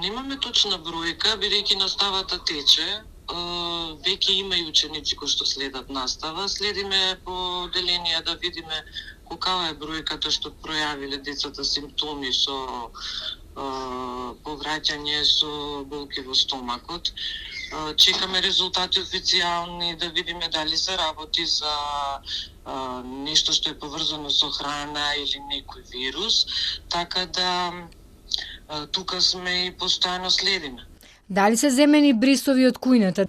Немаме точна бројка, бидејќи наставата тече. Веќе има и ученици кои што следат настава. Следиме по одделенија да видиме каква е бројката што пројавиле децата симптоми со повраќање со болки во стомакот. Чекаме резултати официјални да видиме дали се работи за нешто што е поврзано со храна или некој вирус, така да тука сме и постојано следиме. Дали се земени брисови од кујната?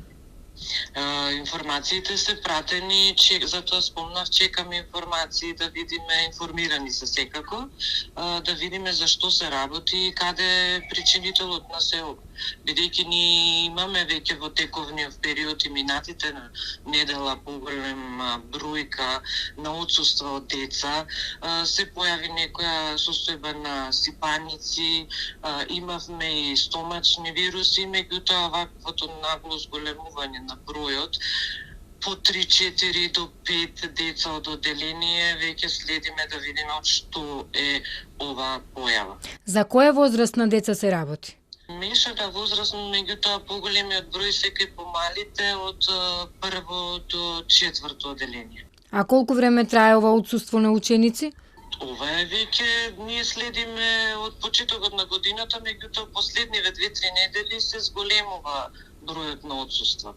Информациите се пратени, затоа спомнав, чекаме информации да видиме, информирани се секако, да видиме за што се работи и каде е причинителот на сео. Бидејќи ни имаме веќе во тековниот период и минатите недела поголема бројка на отсуство од деца, се појави некоја состојба на сипаници, имавме и стомачни вируси, меѓутоа ваквото нагло зголемување на бројот по 3-4 до 5 деца од одделение веќе следиме да видиме од што е оваа појава. За која возрастна деца се работи? Мешана возраст, меѓутоа поголемиот број секој помалите од 1 до 4 одделение. А колку време трае ова отсуство на ученици? Ова е веќе, ние следиме од почетокот на годината, меѓутоа последниве 2-3 недели се зголемува бројот на отсуства.